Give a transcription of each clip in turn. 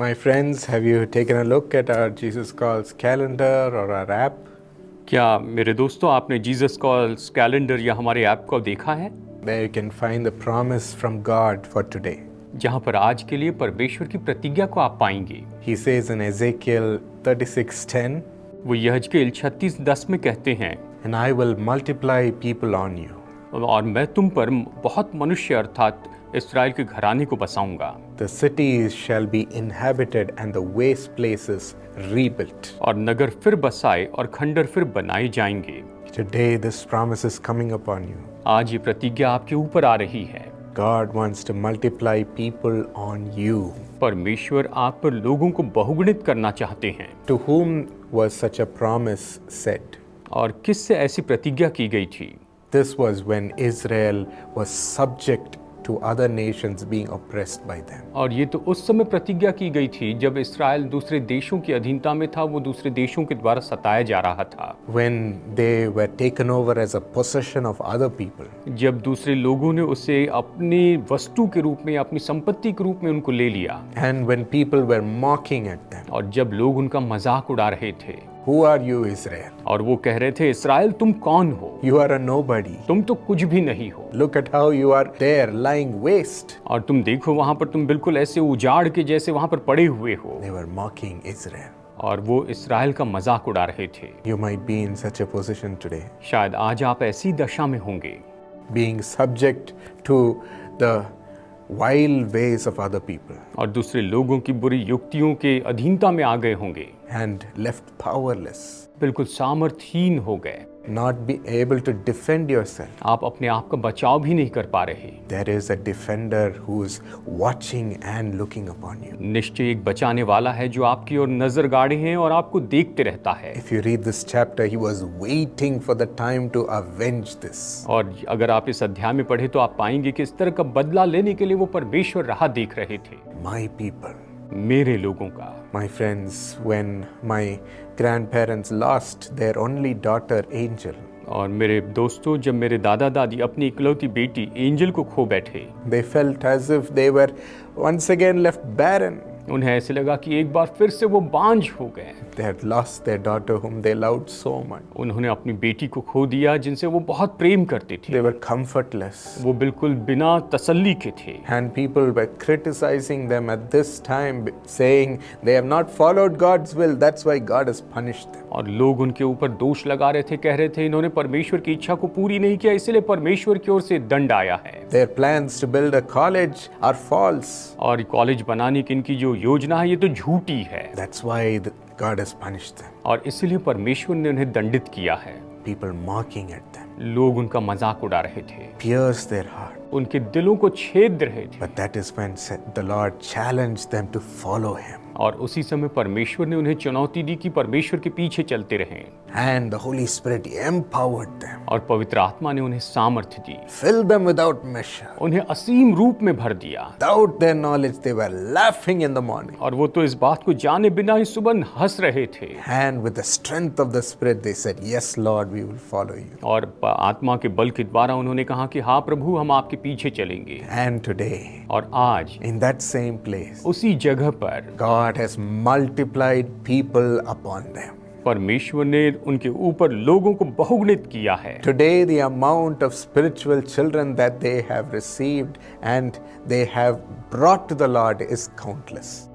My friends, have you taken a look at our Jesus Calls calendar or our app? क्या मेरे दोस्तों आपने Jesus calls calendar या हमारे ऐप को देखा है There you can find the promise from God for today. जहां पर आज के लिए परमेश्वर की प्रतिज्ञा को आप पाएंगे। He says in Ezekiel 36:10, वो यहजकेल 36:10 में कहते हैं, "And I will multiply people on you. और मैं तुम पर बहुत मनुष्य अर्थात इस्राएल के घराने को बसाऊंगा The cities shall be inhabited and the waste places rebuilt." और नगर फिर बसाए और खंडर फिर बनाए जाएंगे। Today this promise is coming upon you. आज ये प्रतिज्ञा आपके ऊपर आ रही है। God wants to multiply people on you. परमेश्वर आप पर लोगों को बहुगुणित करना चाहते हैं। To whom was such a promise said? और किससे ऐसी प्रतिज्ञा की गई थी? This was when Israel was subject to other nations being oppressed by them. और ये तो उस समय प्रतिज्ञा की गई थी जब इस्राएल दूसरे देशों की अधीनता में था, वो दूसरे देशों के द्वारा सताया जा रहा था। When they were taken over as a possession of other people. जब दूसरे लोगों ने उसे अपनी वस्तु के रूप में, अपनी संपत्ति के रूप में उनको ले लिया। And when people were mocking at them. और जब लोग उनका मजाक उड़ा रहे थे। Who are you, Israel? और वो कह रहे थे, इस्राएल तुम कौन हो? You are a nobody. तुम तो कुछ भी नहीं हो। Look at how you are there lying waste. और तुम देखो वहां पर तुम बिल्कुल ऐसे उजाड़ के जैसे वहां पर पड़े हुए हो। They were mocking Israel. और वो इस्राएल का मजाक उड़ा रहे थे। You might be in such a position today. शायद आज आप ऐसी दशा में होंगे। Being subject to the wild ways of other people. और दूसरे लोगों की बुरी युक्तियों के अधीनता में आ गए होंगे। And left powerless. बिल्कुल सामर्थहीन हो गए। Not be able to defend yourself. आप अपने आप का बचाव भी नहीं कर पा रहे। There is a defender who is watching and looking upon you. निश्चय एक बचाने वाला है जो आपकी ओर नजर गाड़े हैं और आपको देखते रहता है। If you read this chapter, he was waiting for the time to avenge this. और अगर आप इस अध्याय में पढ़े तो आप पाएंगे कि इस तरह का बदला लेने के लिए वो परमेश्वर राह देख रहे थे। My people. मेरे लोगों का। My friends, when my grandparents lost their only daughter, Angel. और मेरे दोस्तों, जब मेरे दादा दादी अपनी इकलौती बेटी एंजल को खो बैठे, They felt as if they were once again left barren. उन्हें ऐसे लगा कि एक बार फिर से वो बांझ हो गए। They had lost their daughter whom they loved so much. उन्होंने अपनी बेटी को खो दिया जिनसे वो बहुत प्रेम करते थे। They were comfortless. वो बिल्कुल बिना तसल्ली के थे। And people were criticizing them at this time, saying they have not followed God's will, that's why God has punished them. और लोग उनके ऊपर दोष लगा रहे थे, कह रहे थे इन्होंने परमेश्वर की इच्छा को पूरी नहीं किया, इसलिए परमेश्वर की ओर से दंड आया है। Their plans to build a college are false. और कॉलेज बनाने की इनकी जो योजना है ये तो झूठी है। That's why God has punished them. और इसलिए परमेश्वर ने उन्हें दंडित किया है। People mocking at them, लोग उनका मजाक उड़ा रहे थे, pierce their heart. उनके दिलों को छेद रहे थे। But that is when the Lord challenged them to follow Him. और उसी समय परमेश्वर ने उन्हें चुनौती दी कि परमेश्वर के पीछे चलते रहें। And the Holy Spirit empowered them. और पवित्र आत्मा ने उन्हें सामर्थ्य दी, Filled them without measure. उन्हें असीम रूप में भर दिया। Without their knowledge, they were laughing in the morning. और वो तो इस बात को जाने बिना ही सुबह हंस रहे थे। And with the strength of the Spirit, they said, "Yes, Lord, we will follow you." और आत्मा के बल के द्वारा उन्होंने कहा कि हाँ प्रभु, हम आपके पीछे चलेंगे। And today, और आज in that same place, उसी जगह पर God has multiplied people upon them. परमेश्वर ने उनके ऊपर लोगों को बहुगुणित किया है। Today, the amount of spiritual children that they have received and they have brought to the Lord is countless.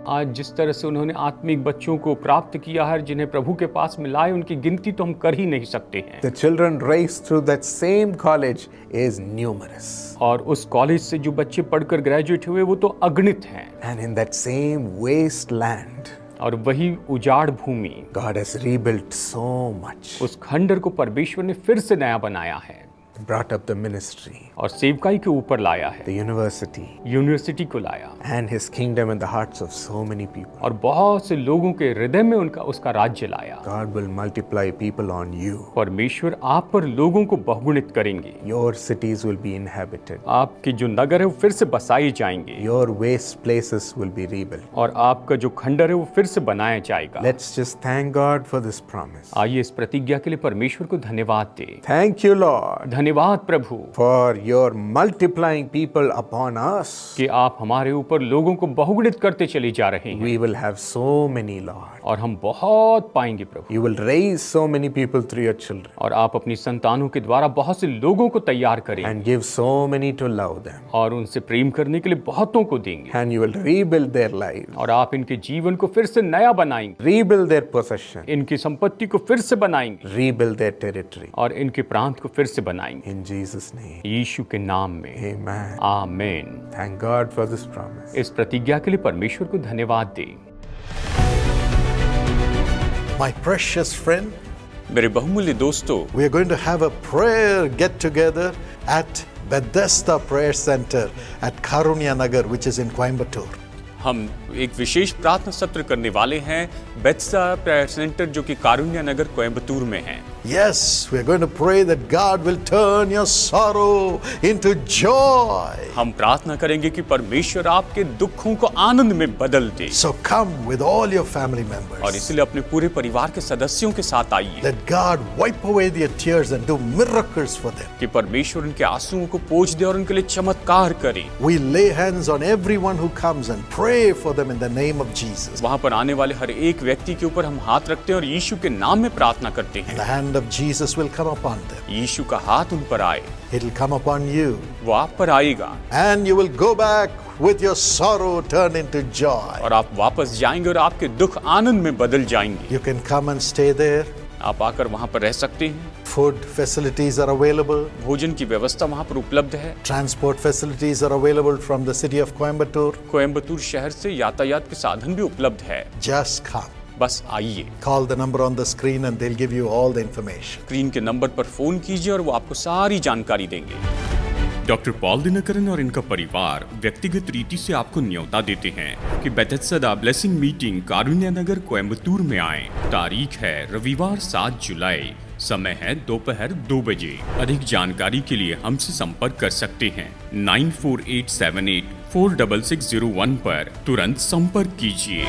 आज जिस तरह से उन्होंने आत्मिक बच्चों को प्राप्त किया है, जिन्हें प्रभु के पास मिलाए, उनकी गिनती तो हम कर ही नहीं सकते हैं। The children raised through that same college is numerous. और उस कॉलेज से जो बच्चे पढ़कर ग्रेजुएट हुए वो तो अगणित हैं। And in that same wasteland, और वही उजाड़ भूमि, God has rebuilt so much. उस खंडर को परमेश्वर ने फिर से नया बनाया है। Brought up the ministry, और सेवकाई के ऊपर लाया है, the university, यूनिवर्सिटी को लाया, and His kingdom in the hearts of so many people. और बहुत से लोगों के हृदय में उसका राज्य लाया। God will multiply people on you. परमेश्वर आप पर लोगों को बहुगुणित करेंगे। Your cities will be inhabited. आपके जो नगर है वो फिर से बसाए जाएंगे। Your waste places will be rebuilt. और आपका जो खंडर है वो फिर से बनाया जाएगा। Let's just thank God for this promise. आइए इस प्रतिज्ञा के लिए परमेश्वर को धन्यवाद दें। Thank you, Lord. धन्यवाद प्रभु for your multiplying people upon us. कि आप हमारे ऊपर लोगों को बहुगुणित करते चले जा रहे हैं We will have so many, Lord. और हम बहुत पाएंगे प्रभु। You will raise so many people through your children और आप अपनी संतानों के द्वारा बहुत से लोगों को तैयार करें and give so many to love them. और उनसे प्रेम करने के लिए बहुतों को देंगे And you will rebuild their lives, और आप इनके जीवन को फिर से नया बनाएंगे, rebuild their possession, इनकी संपत्ति को फिर से बनाएंगे rebuild their territory. और इनके प्रांत को फिर से बनाएंगे In Jesus' name. यीशु के नाम में Amen. आमीन। Thank God for this promise. इस प्रतिज्ञा के लिए परमेश्वर को धन्यवाद दें। My precious friend, मेरे बहुमूल्य दोस्तों, we are going to have a prayer get together at Bethesda Prayer Center at Karunya Nagar, which is in Coimbatore. हम एक विशेष प्रार्थना सत्र करने वाले हैं बेथेस्दा प्रेयर सेंटर जो कि कारुण्या नगर कोयम्बतूर में है। Yes, we are going to pray that God will turn your sorrow into joy. हम प्रार्थना करेंगे कि परमेश्वर आपके दुखों को आनंद में बदल दे। So come with all your family members. और इसलिए अपने पूरे परिवार के सदस्यों के साथ आइए। Let God wipe away their tears and do miracles for them. कि परमेश्वर उनके आंसुओं को पोंछ दे और उनके लिए चमत्कार करे। We lay hands on everyone who comes and pray for them in the name of Jesus. वहाँ पर आने वाले हर एक व्यक्ति के ऊपर हम हाथ रखते हैं और यीशु के नाम में प्रार्थना करते हैं। The hand of Jesus will come upon them. यीशु का हाथ उन पर आए, It will come upon you. वो आप पर आएगा And you will go back with your sorrow turned into joy. और आप वापस जाएंगे और आपके दुख आनंद में बदल जाएंगे। You can come and stay there. आप आकर वहाँ पर रह सकते हैं। Food facilities are available. भोजन की व्यवस्था वहाँ पर उपलब्ध है। Transport facilities are available from the city of Coimbatore. Coimbatore शहर से यातायात के साधन भी उपलब्ध है। Just come. बस आइए। Call the number on the screen and they'll give you all the information. Screen के नंबर पर फोन कीजिए और वो आपको सारी जानकारी देंगे। डॉक्टर पॉल दिनकरन और इनका परिवार व्यक्तिगत रीति से आपको न्योता देते हैं कि बेथेस्दा ब्लेसिंग मीटिंग कारुण्या नगर कोयम्बतूर में आए। तारीख है रविवार 7 जुलाई, समय है दोपहर 2 बजे। अधिक जानकारी के लिए हमसे संपर्क कर सकते हैं 9487846601 पर तुरंत संपर्क कीजिए।